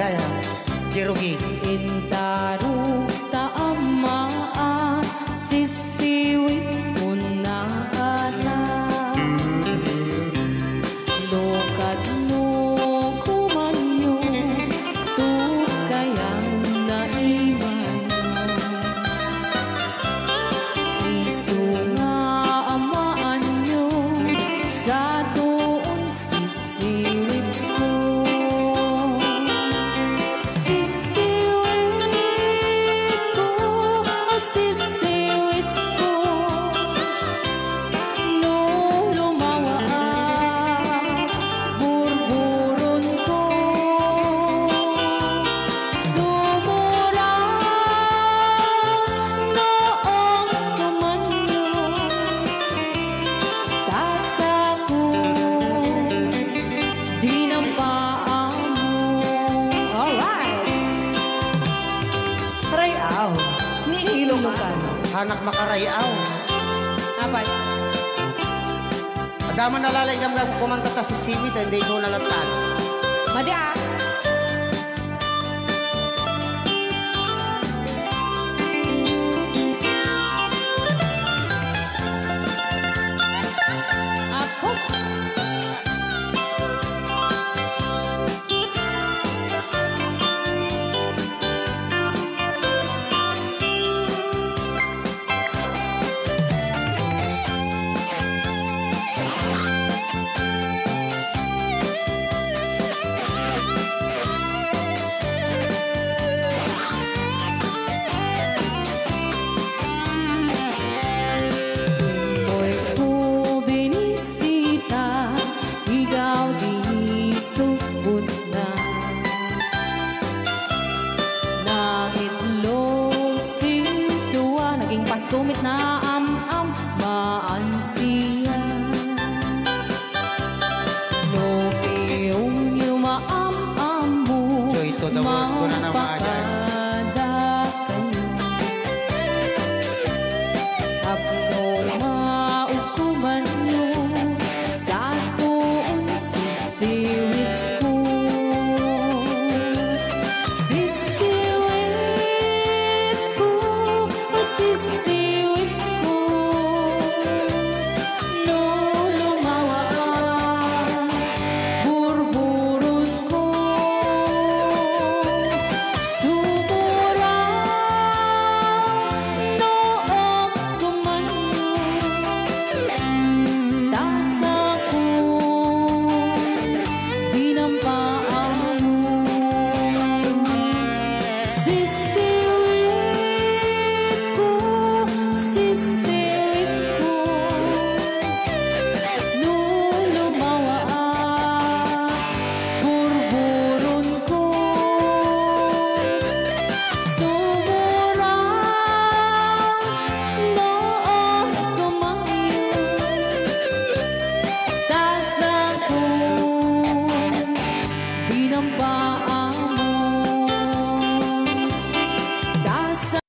Jaya. Jerugi. Intaru taamaan sisiwit unana Lokat no kumanyo tukayan na imayo Isu nga amaan nyo sa doon sisiwit ko Sisiwit ko no lumawa burburon ko sumura noong kumanyo tasa ko dinampaan mo. Alright! Rayaw. Ni Ilocano. Hanak makarayaw. Apat. Adaman nalalay gam kumanta ta si Siwit, hindi ko nalatan. Madi ah. Apo. Hoy ko binisita, ikaw di sugod na Nang itlog sintuwa, naging pastumit na am-am maansiya No piyong yung maam-am mo Joy to the world ko na naman dyan. mapada kayo Apno maukuman nyo sa tuong sisiwit ko Sisiwit ko, sisiwit ko No lumawa burburon ko Sumura noong kumanyo Tasa ko dinampaan mo Sisiwit ko No lumawa burburon ko Sumura noong kumanyo Tasa ko dinampaan mo Tasa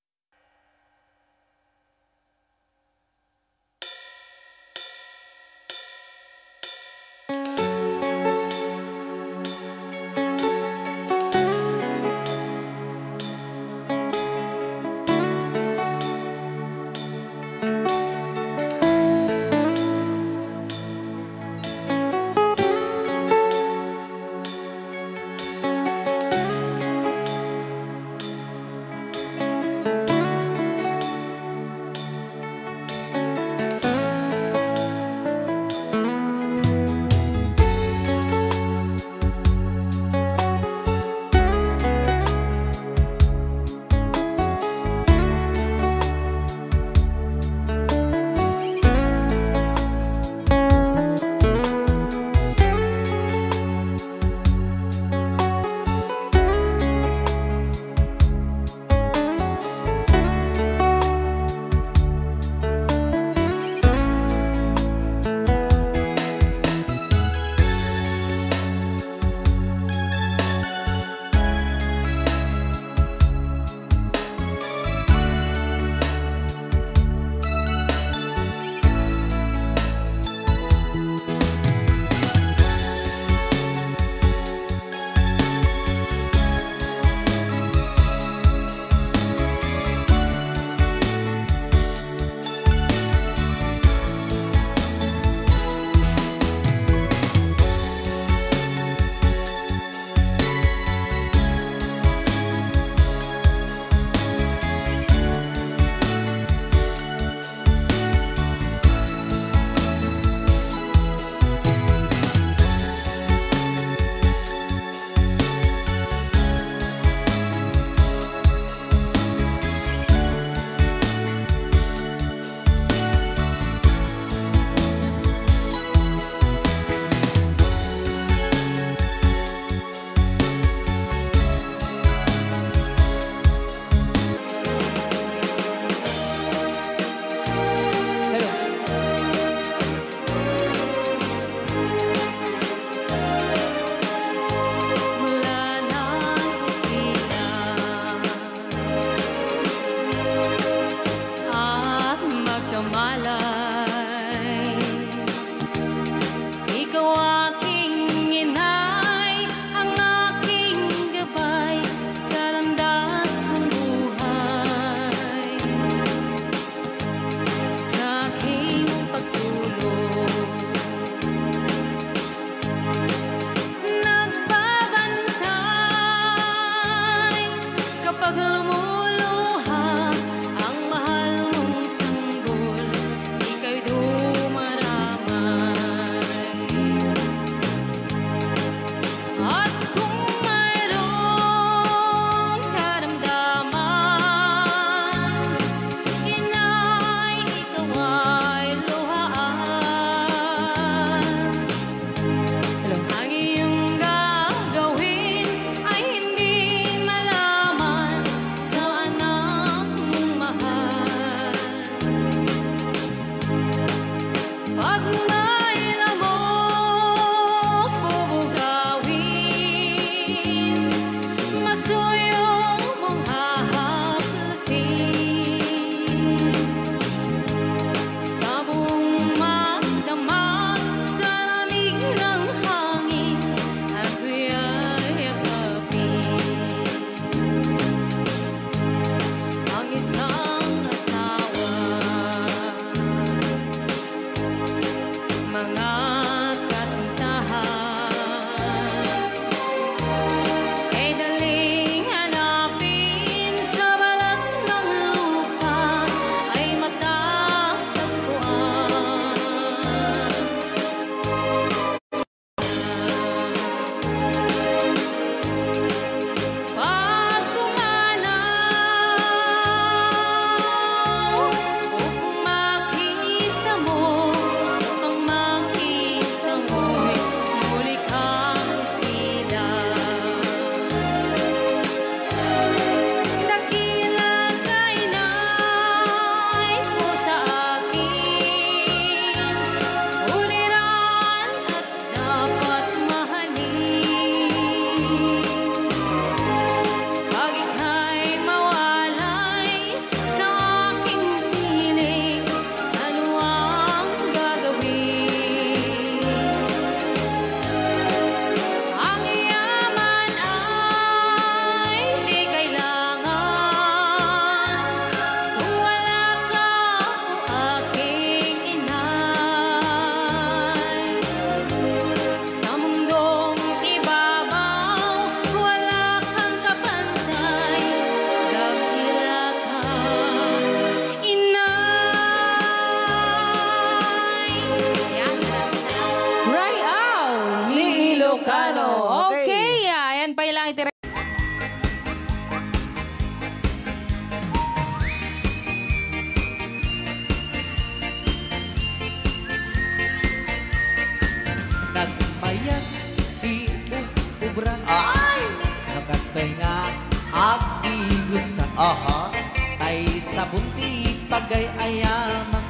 Kay nga agdigusan Aha. Tay sa bunti pagay ayamak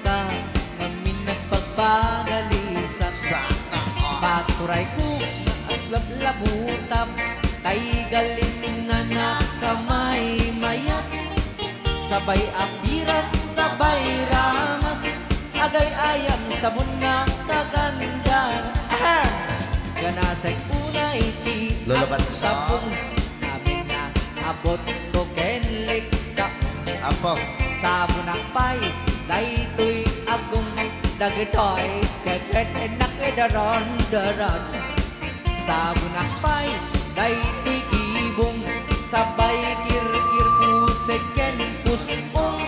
Ka ngamin nagpagbagalisan Sana all. Paturay ko at lablabutap Tay galis na nakamay mayat Sabay apiras, sabay ramas Agay ayam sabon na kaganda Ganasay unay ti Lulaban ang siya. sabon Amin na abot ko kenlik ka Apo. Sabon akpay, daytoy agong dagitoy Keket nakidaron-daron Sabon akpay, daytoy gibong Sabay kir-kir puseken pusong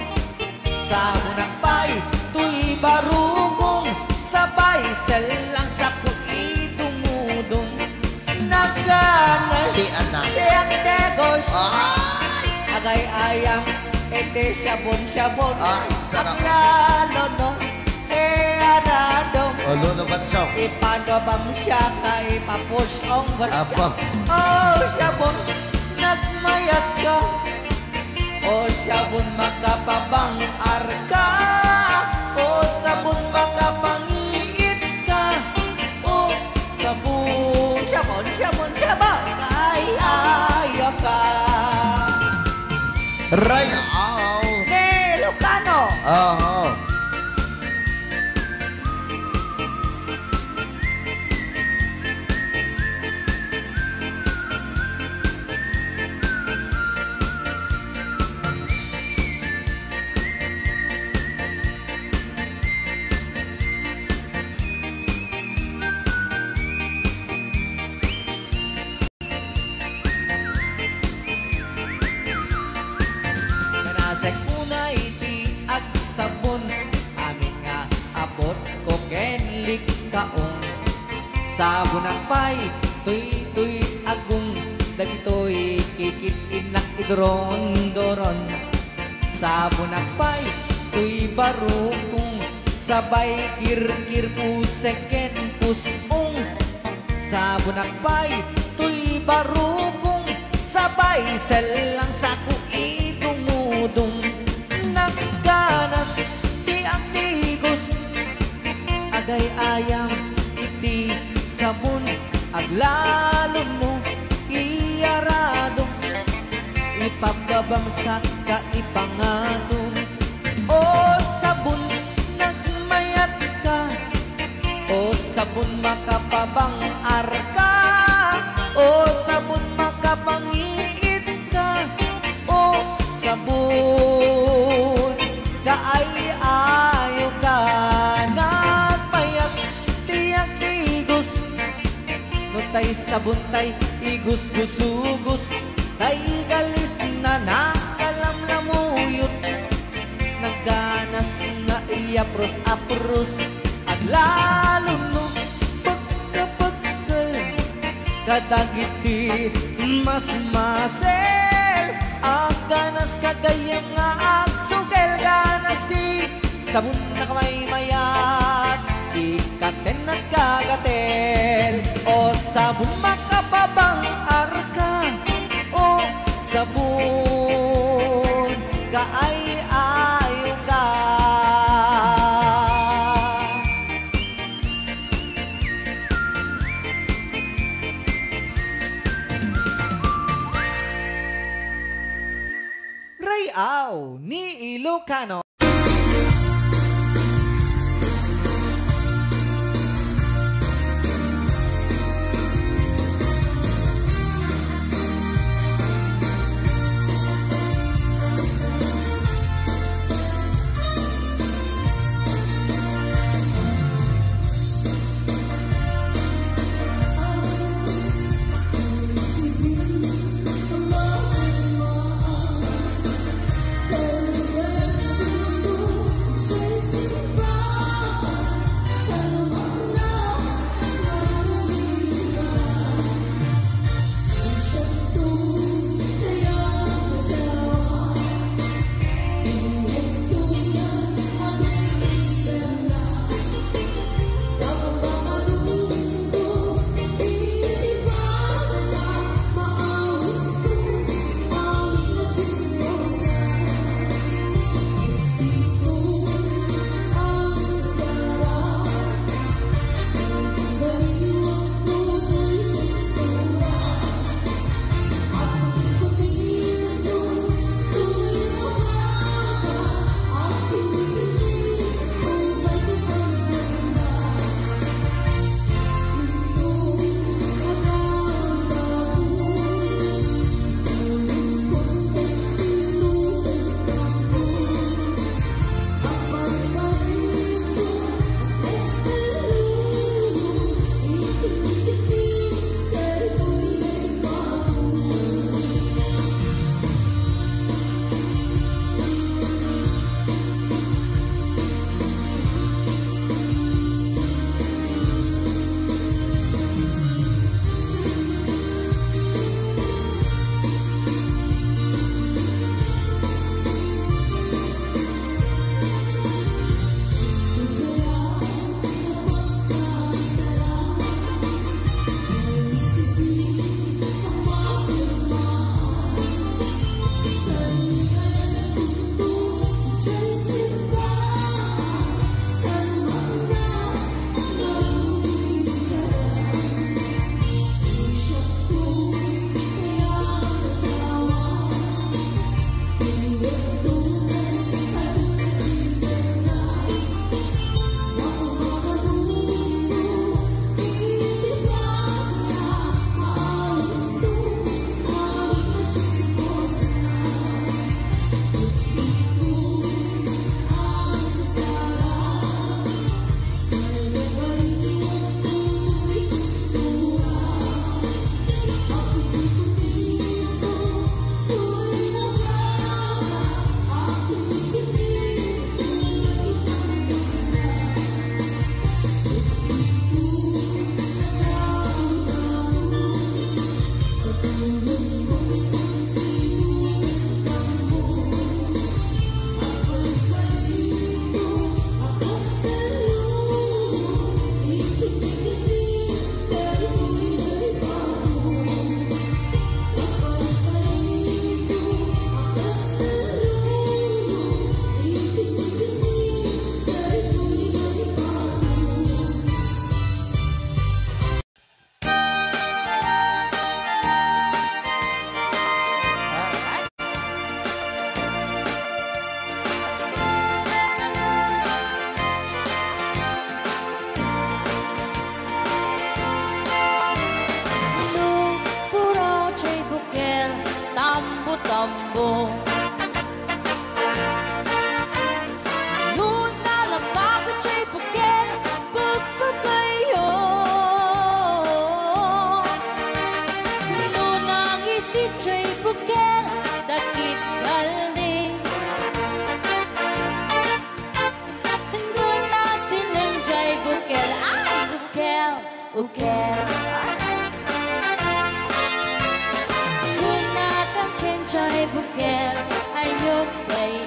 Sabon akpay, tuy barugong Sabay selang sa kuidumudong Naganas, Di anak. tiyang negos Ay! Agay ayang ete syabon-syabon Ay, sarap. Aplalo no aradong O, lulubat siya. Ipanobam siya ka ipapush ang verga Apo. Oh syabon nagmayat ka Oh syabon makapabang arka Oh sabon makapangiit ka Oh sabon syabon ay ayaw ka Ray out. Ne Lucano Oo. Kanasay unay ti ag sabon Amin nga abot ko kenlik kaong Sabon akpay, tuy agong Dagitoy kikit inak idron-doron Sabon akpay, tuy barukong Sabay kir-kir puseken pusong Sabon akpay, tuy barukong Sabay selang sa kuidumudong Nagganas ti ang tigos Agay ayam iti sabon Aglalo mo iyarado Ipagabangsak ka ipangatong O sabon nagmayat ka O sabon makapabang arka O sabon makapangiit ka O sabon kaay ayo ka Nagpayak tiyak tigos No tay sabon tay igus-gusugos Tay galis na nakalamlamuyot Nagganas nga iapros-apros At lalo no pagkapagkal Kadagiti mas masel Ang ganas kagayang nga agsugel Ganas di sabon na kamay mayat Ikaten at kagatel O sabon makapabang arka O sabon kaay ayo ka Rayaw ni Ilocano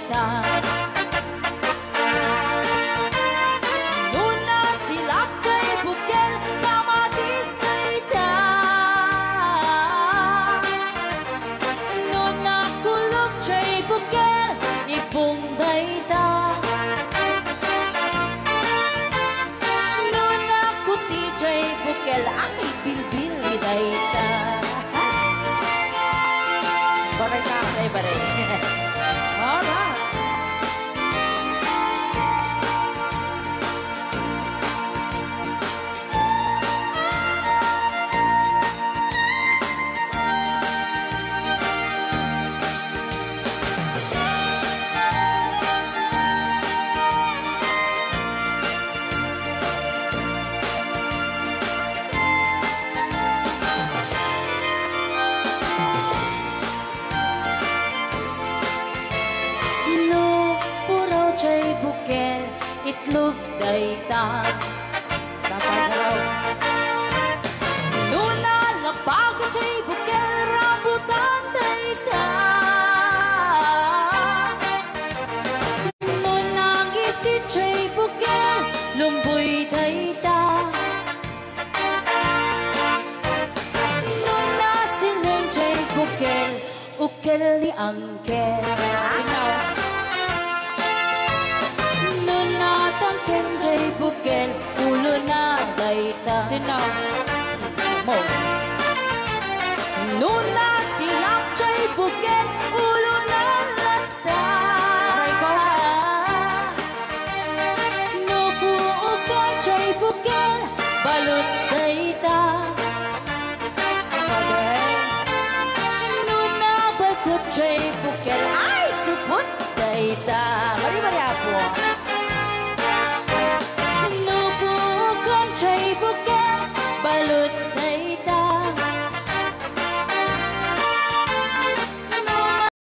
dayta. Nuna silak jay bukel kamatis dayta. Nuna kulog jay bukel ipong dayta. Nuna kuti jay bukel ang ibilbil ni dayta. Baray na ako tayo, baray. Alright. Bukel, itlog dayta. Dapat raw. Nuna lapag jay bukel rambutan dayta. Nuna gisit jay bukel lumboy dayta. Nuna sineng jay bukel ukel ni angkel. Tangken jay bukel ulo na dayta. Sinaw mo. Nuna silak jay bukel ulo na lata. Nupuukan jay bukel balot dayta.